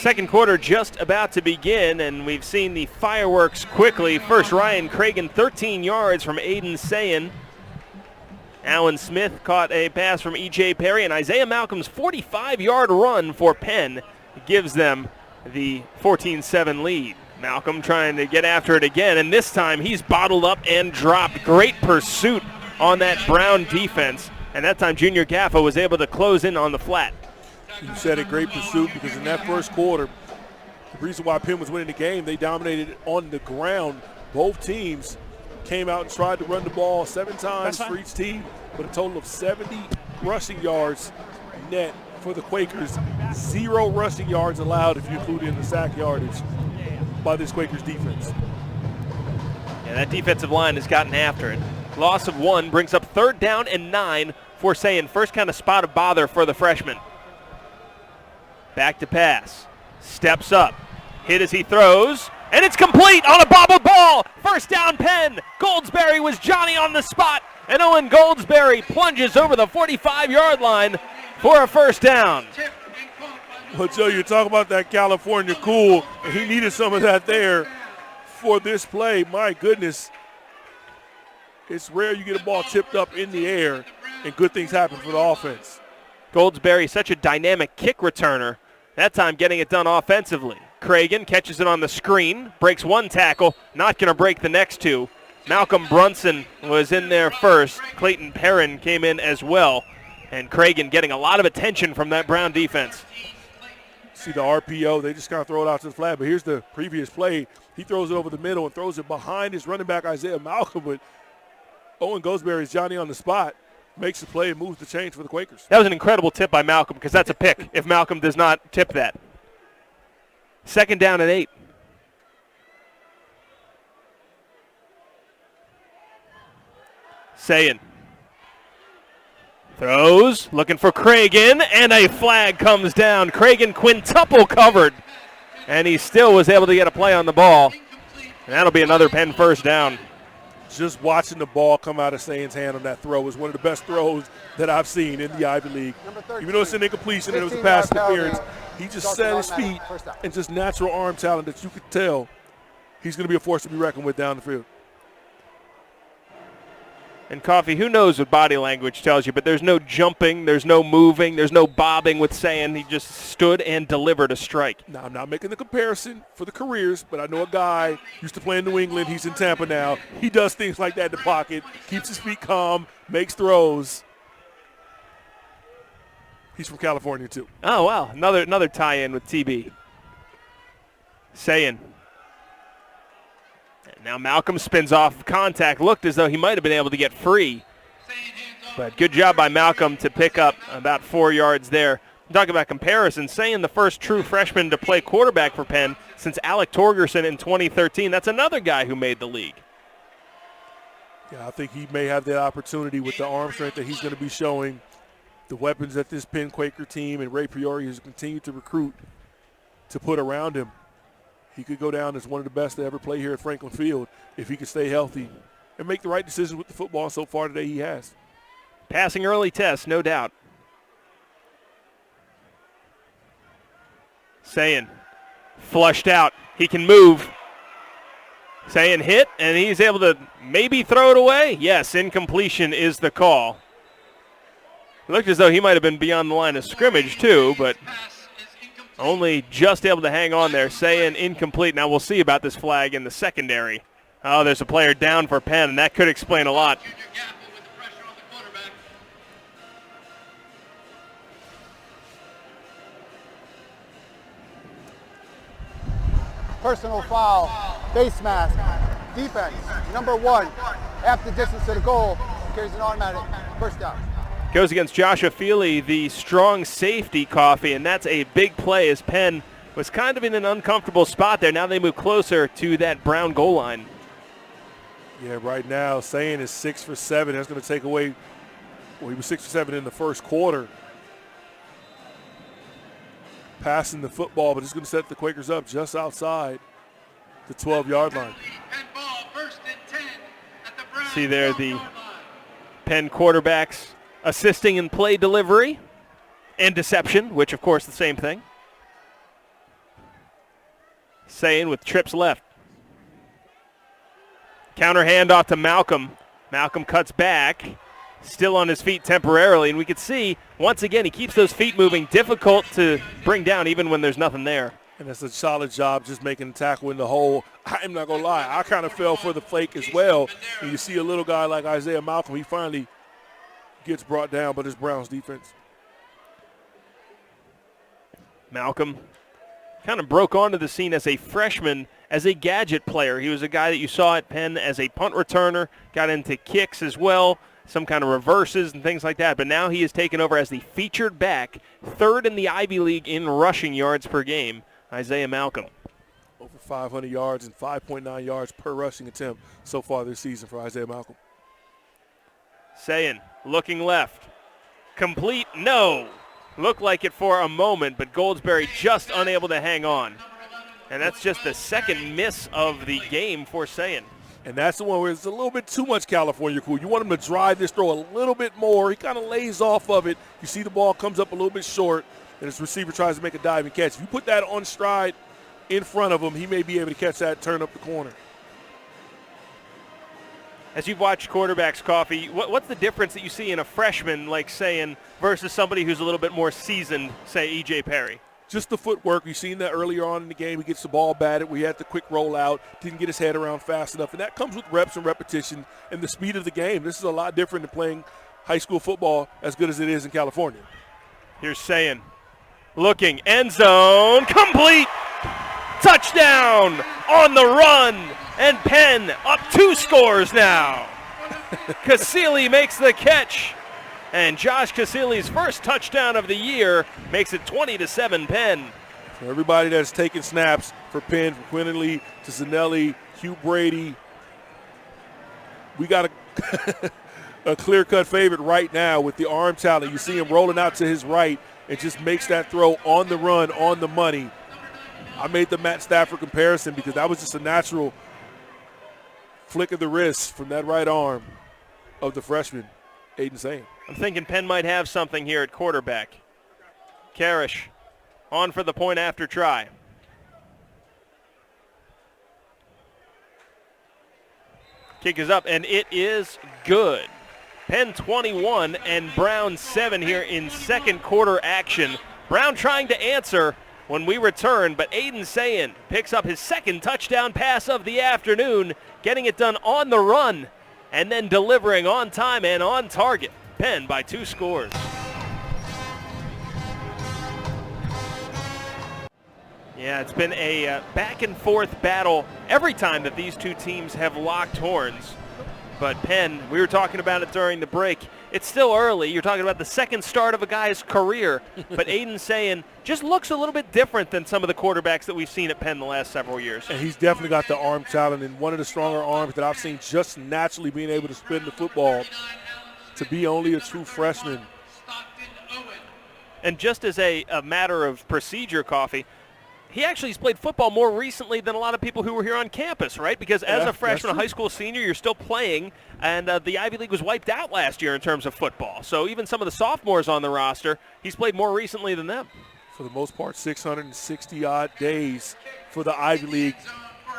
Second quarter just about to begin, and we've seen the fireworks quickly. First, Ryan Cragen, 13 yards from Aiden Sayin. Alan Smith caught a pass from E.J. Perry, and Isaiah Malcolm's 45-yard run for Penn gives them the 14-7 lead. Malcolm trying to get after it again, and this time he's bottled up and dropped. Great pursuit on that Brown defense, and that time Junior Gaffa was able to close in on the flat. You said a great pursuit because in that first quarter, the reason why Penn was winning the game, they dominated on the ground. Both teams came out and tried to run the ball 7 times for each team, but a total of 70 rushing yards net for the Quakers. 0 rushing yards allowed if you include in the sack yardage by this Quakers defense. Yeah, that defensive line has gotten after it. Loss of 1 brings up 3rd down and 9 for Sayin. First kind of spot of bother for the freshman. Back to pass. Steps up. Hit as he throws. And it's complete on a bobbled ball. First down Penn. Goldsberry was Johnny on the spot. And Owen Goldsberry plunges over the 45-yard line for a first down. Well, Joe, you're talking about that California cool, and he needed some of that there for this play. My goodness. It's rare you get a ball tipped up in the air and good things happen for the offense. Goldsberry, such a dynamic kick returner. That time getting it done offensively. Cragen catches it on the screen, breaks 1 tackle, not going to break the next 2. Malcolm Brunson was in there first. Clayton Perrin came in as well. And Cragen getting a lot of attention from that Brown defense. See the RPO, they just kind of throw it out to the flat, but here's the previous play. He throws it over the middle and throws it behind his running back, Isaiah Malcolm, but Owen Goldsberry is Johnny on the spot. Makes the play and moves the chains for the Quakers. That was an incredible tip by Malcolm because that's a pick if Malcolm does not tip that. 2nd down and 8. Sayin throws, looking for Cragen, and a flag comes down. Cragen quintuple covered, and he still was able to get a play on the ball. And that'll be another Penn first down. Just watching the ball come out of Sayin's hand on that throw was one of the best throws that I've seen in the Ivy League. Even though it's an incompletion and it was a pass interference, he just set his feet and just natural arm talent that you could tell he's going to be a force to be reckoned with down the field. And Coffee, who knows what body language tells you, but there's no jumping, there's no moving, there's no bobbing with Sayin. He just stood and delivered a strike. Now, I'm not making the comparison for the careers, but I know a guy used to play in New England. He's in Tampa now. He does things like that in the pocket, keeps his feet calm, makes throws. He's from California, too. Oh, wow. Another tie-in with TB. Sayin. Now Malcolm spins off of contact. Looked as though he might have been able to get free. But good job by Malcolm to pick up about 4 yards there. Talking about comparison, Sayin the first true freshman to play quarterback for Penn since Alec Torgerson in 2013. That's another guy who made the league. Yeah, I think he may have that opportunity with the arm strength that he's going to be showing. The weapons that this Penn Quaker team and Ray Priori has continued to recruit to put around him. He could go down as one of the best to ever play here at Franklin Field if he could stay healthy and make the right decisions with the football. So far today he has. Passing early test, no doubt. Sayin flushed out. He can move. Sayin hit, and he's able to maybe throw it away. Yes, incompletion is the call. It looked as though he might have been beyond the line of scrimmage too, but only just able to hang on there. Sayin incomplete. Now we'll see about this flag in the secondary. Oh, there's a player down for Penn, and that could explain a lot. Personal foul, face mask, defense, number 1, half the distance to the goal, carries an automatic first down. Goes against Joshua Feely, the strong safety, Coffee, and that's a big play as Penn was kind of in an uncomfortable spot there. Now they move closer to that Brown goal line. Yeah, right now, Sayin is 6 for 7. That's going to take away, well, he was 6 for 7 in the first quarter. Passing the football, but it's going to set the Quakers up just outside the 12-yard line. See there the Penn quarterbacks assisting in play delivery and deception, which, of course, the same thing. Sayin with trips left. Counter handoff to Malcolm. Malcolm cuts back. Still on his feet temporarily, and we could see, once again, he keeps those feet moving. Difficult to bring down even when there's nothing there. And it's a solid job just making the tackle in the hole. I'm not going to lie. I kind of fell for the flake as well. And you see a little guy like Isaiah Malcolm, he finally gets brought down, but it's Brown's defense. Malcolm kind of broke onto the scene as a freshman, as a gadget player. He was a guy that you saw at Penn as a punt returner, got into kicks as well, some kind of reverses and things like that. But now he is taken over as the featured back, third in the Ivy League in rushing yards per game, Isaiah Malcolm. Over 500 yards and 5.9 yards per rushing attempt so far this season for Isaiah Malcolm. Sayin looking left. Complete, no. Looked like it for a moment, but Goldsberry just unable to hang on. And that's just the second miss of the game for Sayin. And that's the one where it's a little bit too much California cool. You want him to drive this throw a little bit more. He kind of lays off of it. You see the ball comes up a little bit short, and his receiver tries to make a dive and catch. If you put that on stride in front of him, he may be able to catch that, turn up the corner. As you've watched quarterbacks, Coffee, what's the difference that you see in a freshman like Sayin versus somebody who's a little bit more seasoned, say E.J. Perry? Just the footwork. We've seen that earlier on in the game. He gets the ball batted. We had the quick rollout, didn't get his head around fast enough. And that comes with reps and repetition and the speed of the game. This is a lot different than playing high school football as good as it is in California. Here's Sayin looking, end zone, complete, touchdown on the run, and Penn up 2 scores now. Casilli makes the catch. And Josh Casilli's first touchdown of the year makes it 20-7 Penn. For everybody that's taking snaps for Penn, from Quinterly to Zanelli, Hugh Brady, we got a clear-cut favorite right now with the arm talent. You see him rolling out to his right and just makes that throw on the run, on the money. I made the Matt Stafford comparison because that was just a natural flick of the wrist from that right arm of the freshman, Aiden Sayin. I'm thinking Penn might have something here at quarterback. Karish on for the point after try. Kick is up, and it is good. Penn 21 and Brown 7 here in second quarter action. Brown trying to answer when we return, but Aiden Sayin picks up his second touchdown pass of the afternoon, getting it done on the run and then delivering on time and on target. Penn by 2 scores. Yeah, it's been a back and forth battle every time that these two teams have locked horns. But Penn, we were talking about it during the break, it's still early. You're talking about the second start of a guy's career. But Aiden Sayin just looks a little bit different than some of the quarterbacks that we've seen at Penn the last several years. And he's definitely got the arm talent and one of the stronger arms that I've seen just naturally being able to spin the football to be only a true freshman. And just as a matter of procedure, Coffee, he actually has played football more recently than a lot of people who were here on campus, right? Because as a freshman, a high school senior, you're still playing, and the Ivy League was wiped out last year in terms of football. So even some of the sophomores on the roster, he's played more recently than them. For the most part, 660-odd days for the Ivy League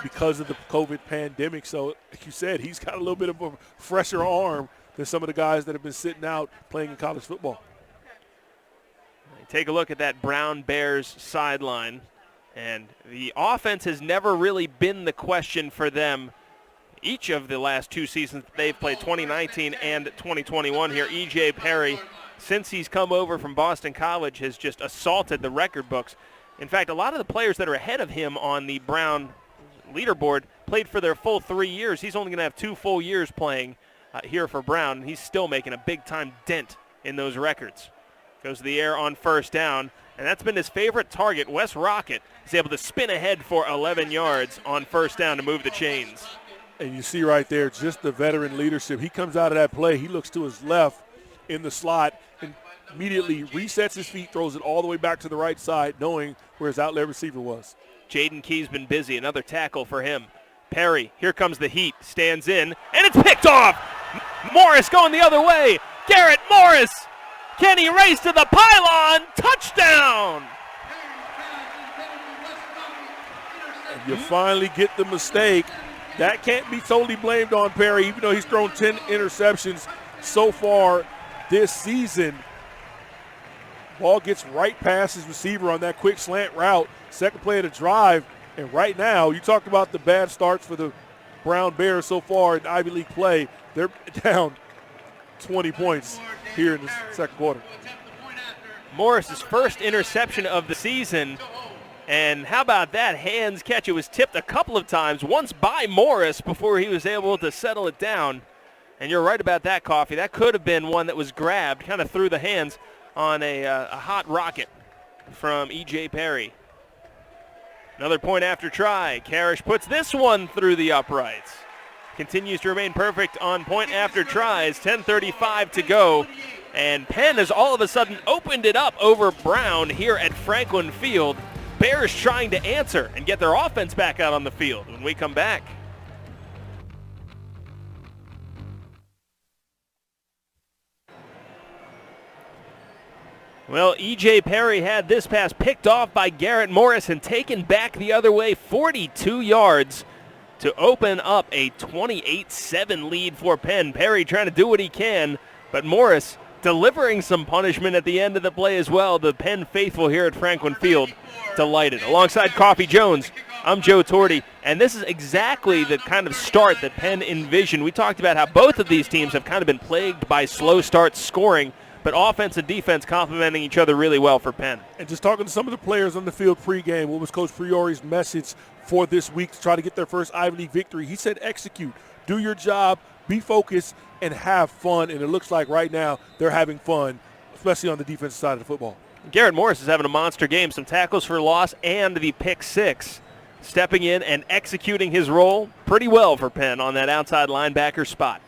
because of the COVID pandemic. So, like you said, he's got a little bit of a fresher arm than some of the guys that have been sitting out playing in college football. Take a look at that Brown Bears sideline. And the offense has never really been the question for them each of the last 2 seasons they've played, 2019 and 2021 here. E.J. Perry, since he's come over from Boston College, has just assaulted the record books. In fact, a lot of the players that are ahead of him on the Brown leaderboard played for their full 3 years. He's only going to have 2 full years playing here for Brown. He's still making a big-time dent in those records. Goes to the air on first down. And that's been his favorite target. Wes Rocket is able to spin ahead for 11 yards on first down to move the chains. And you see right there just the veteran leadership. He comes out of that play. He looks to his left in the slot and immediately resets his feet, throws it all the way back to the right side, knowing where his outlet receiver was. Jaden Key's been busy. Another tackle for him. Perry, here comes the heat, stands in, and it's picked off. Morris going the other way. Garrett Morris. Can he race to the pylon? Touchdown! And You finally get the mistake. That can't be totally blamed on Perry, even though he's thrown 10 interceptions so far this season. Ball gets right past his receiver on that quick slant route. Second play of the drive. And right now, you talked about the bad starts for the Brown Bears so far in Ivy League play. They're down 20 points here in the second quarter. Morris's first interception of the season. And how about that hands catch? It was tipped a couple of times, once by Morris before he was able to settle it down. And you're right about that, Coffee. That could have been one that was grabbed, kind of through the hands on a hot rocket from E.J. Perry. Another point after try. Karish puts this one through the uprights. Continues to remain perfect on point after tries. 10:35 to go. And Penn has all of a sudden opened it up over Brown here at Franklin Field. Bears trying to answer and get their offense back out on the field when we come back. Well, E.J. Perry had this pass picked off by Garrett Morris and taken back the other way 42 yards to open up a 28-7 lead for Penn. Perry trying to do what he can, but Morris delivering some punishment at the end of the play as well. The Penn faithful here at Franklin Field delighted. Alongside Coffee Jones, I'm Joe Tordy, and this is exactly the kind of start that Penn envisioned. We talked about how both of these teams have kind of been plagued by slow start scoring, but offense and defense complementing each other really well for Penn. And just talking to some of the players on the field pregame, what was Coach Priori's message for this week to try to get their first Ivy League victory? He said execute, do your job, be focused, and have fun. And it looks like right now they're having fun, especially on the defensive side of the football. Garrett Morris is having a monster game, some tackles for loss and the pick six. Stepping in and executing his role pretty well for Penn on that outside linebacker spot.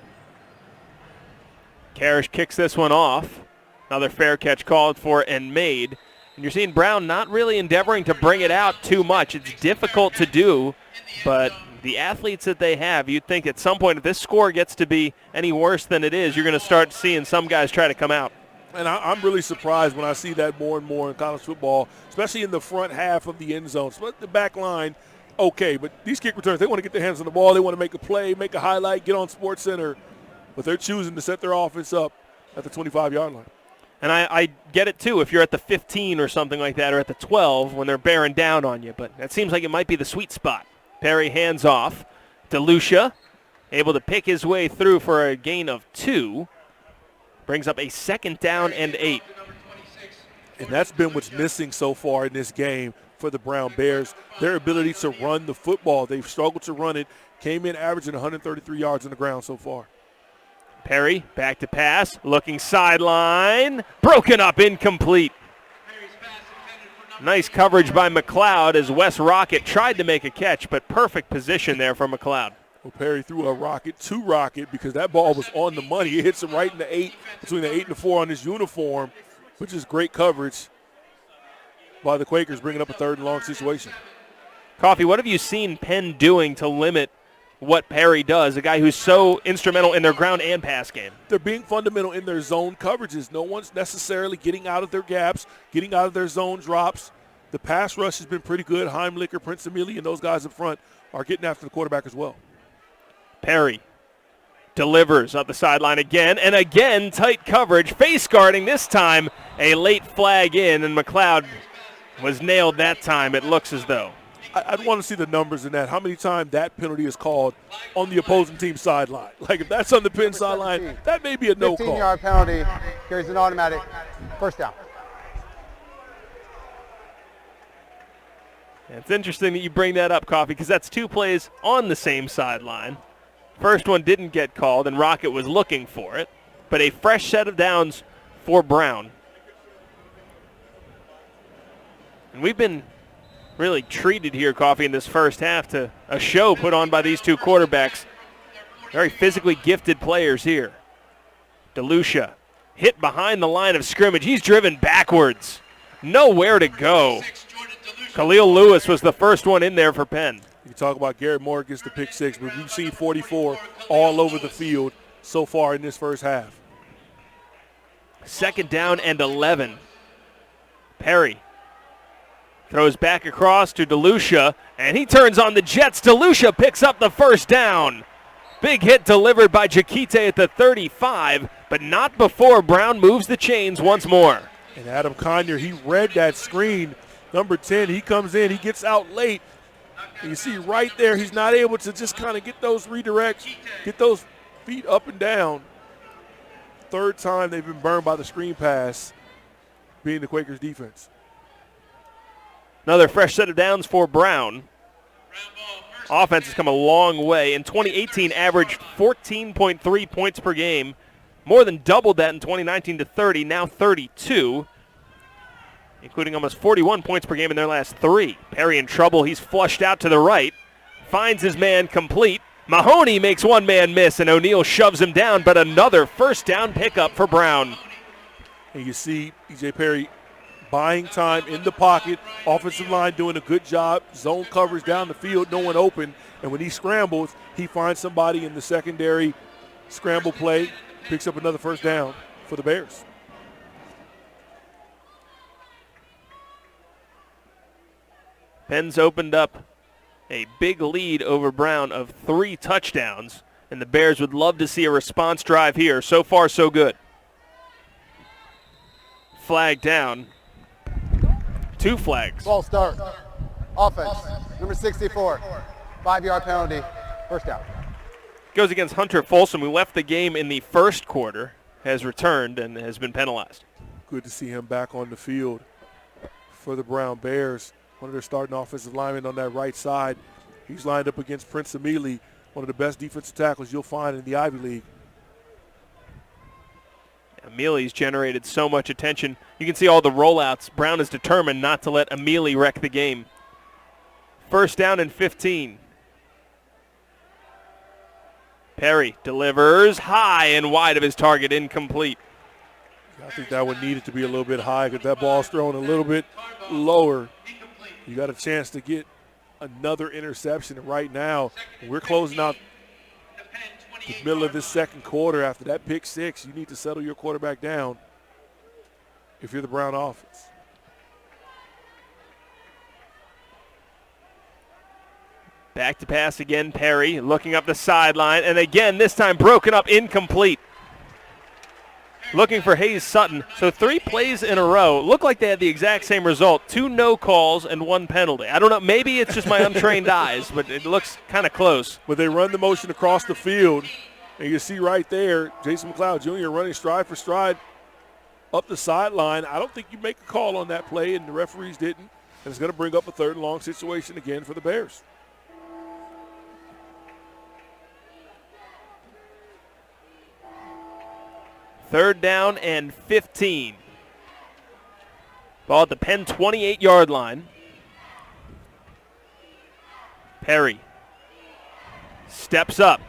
Karish kicks this one off. Another fair catch called for and made. And you're seeing Brown not really endeavoring to bring it out too much. It's difficult to do, but the athletes that they have, you'd think at some point if this score gets to be any worse than it is, you're going to start seeing some guys try to come out. And I'm really surprised when I see that more and more in college football, especially in the front half of the end zone. So the back line, okay, but these kick returns, they want to get their hands on the ball. They want to make a play, make a highlight, get on SportsCenter. But they're choosing to set their offense up at the 25-yard line. And I get it, too, if you're at the 15 or something like that, or at the 12 when they're bearing down on you. But that seems like it might be the sweet spot. Perry hands off. DeLucia able to pick his way through for a gain of 2. Brings up a second down and 8. And that's been what's missing so far in this game for the Brown Bears, their ability to run the football. They've struggled to run it, came in averaging 133 yards on the ground so far. Perry back to pass, looking sideline, broken up, incomplete. Nice coverage by McLeod as Wes Rocket tried to make a catch, but perfect position there for McLeod. Well, Perry threw a rocket to Rocket because that ball was on the money. It hits him right in the 8, between the 8 and the 4 on his uniform, which is great coverage by the Quakers, bringing up a 3rd and long situation. Coffee, what have you seen Penn doing to limit what Perry does, a guy who's so instrumental in their ground and pass game? They're being fundamental in their zone coverages. No one's necessarily getting out of their gaps, getting out of their zone drops. The pass rush has been pretty good. Heimlicher, Prince Emili, and those guys up front are getting after the quarterback as well. Perry delivers up the sideline again, and again tight coverage, face guarding this time, a late flag in, and McLeod was nailed that time, it looks as though. I'd want to see the numbers in that, how many times that penalty is called on the opposing team's sideline. Like if that's on the Penn sideline, that may be a no call. 15-yard penalty, carries an automatic first down. It's interesting that you bring that up, Coffee, because that's 2 plays on the same sideline. First one didn't get called, and Rocket was looking for it. But a fresh set of downs for Brown. And we've been really treated here, Coffee, in this first half to a show put on by these 2 quarterbacks. Very physically gifted players here. DeLucia hit behind the line of scrimmage. He's driven backwards. Nowhere to go. Khalil Lewis was the first one in there for Penn. You talk about Garrett Moore gets the pick 6, but we've seen 44 all over the field so far in this first half. Second down and 11. Perry Throws back across to DeLucia, and he turns on the Jets. DeLucia picks up the first down. Big hit delivered by Jakite at the 35, but not before Brown moves the chains once more. And Adam Conyer, he read that screen. Number 10, he comes in, he gets out late. And you see right there, he's not able to just kind of get those redirects, get those feet up and down. Third time they've been burned by the screen pass, being the Quakers defense. Another fresh set of downs for Brown. Offense has come a long way. In 2018, averaged 14.3 points per game. More than doubled that in 2019 to 30, now 32, including almost 41 points per game in their last 3. Perry in trouble. He's flushed out to the right. Finds his man complete. Mahoney makes one man miss, and O'Neal shoves him down, but another first down pickup for Brown. And you see E.J. Perry buying time in the pocket. Offensive line doing a good job. Zone coverage down the field, no one open. And when he scrambles, he finds somebody in the secondary scramble play, picks up another first down for the Bears. Penn's opened up a big lead over Brown of 3 touchdowns, and the Bears would love to see a response drive here. So far, so good. Flag down. 2 flags. Ball start. Offense. Number 64. 5-yard penalty. First down. Goes against Hunter Folsom, who left the game in the first quarter, has returned and has been penalized. Good to see him back on the field for the Brown Bears. One of their starting offensive linemen on that right side. He's lined up against Prince Emili, one of the best defensive tackles you'll find in the Ivy League. Emili's generated so much attention. You can see all the rollouts. Brown is determined not to let Emili wreck the game. First down and 15. Perry delivers high and wide of his target, incomplete. I think that one needed to be a little bit high because that ball's thrown a little bit lower. You got a chance to get another interception. And right now, we're closing out the middle of this second quarter. After that pick 6, you need to settle your quarterback down if you're the Brown offense. Back to pass again, Perry looking up the sideline, and again, this time broken up, incomplete. Looking for Hayes Sutton. So 3 plays in a row. Look like they had the exact same result. 2 no calls and 1 penalty. I don't know. Maybe it's just my untrained eyes, but it looks kind of close. But they run the motion across the field, and you see right there, Jason McLeod Jr. running stride for stride up the sideline. I don't think you make a call on that play, and the referees didn't. And it's going to bring up a 3rd and long situation again for the Bears. Third down and 15. Ball at the Penn 28-yard line. Perry steps up,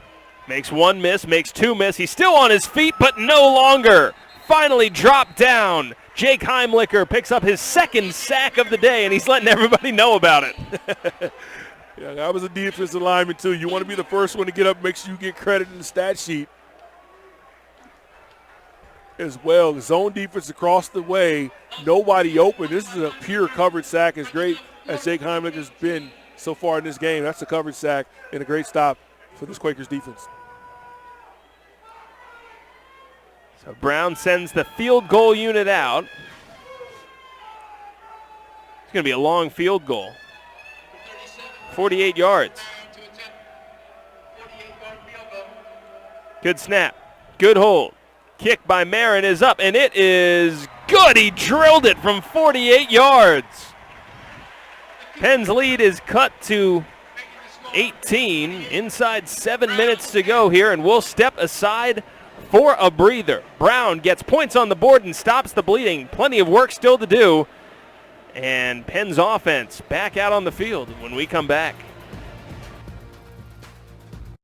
makes 1 miss, makes 2 miss. He's still on his feet, but no longer. Finally dropped down. Jake Heimlicher picks up his 2nd sack of the day, and he's letting everybody know about it. Yeah, that was a defensive lineman, too. You want to be the first one to get up, make sure you get credit in the stat sheet as well. Zone defense across the way, nobody open. This is a pure coverage sack, as great as Jake Heimlich has been so far in this game. That's a coverage sack and a great stop for this Quakers defense. So Brown sends the field goal unit out. It's going to be a long field goal. 48 yards. Good snap. Good hold. Kick by Marin is up, and it is good. He drilled it from 48 yards. Penn's lead is cut to 18. Inside 7 minutes to go here, and we'll step aside for a breather. Brown gets points on the board and stops the bleeding. Plenty of work still to do. And Penn's offense back out on the field when we come back.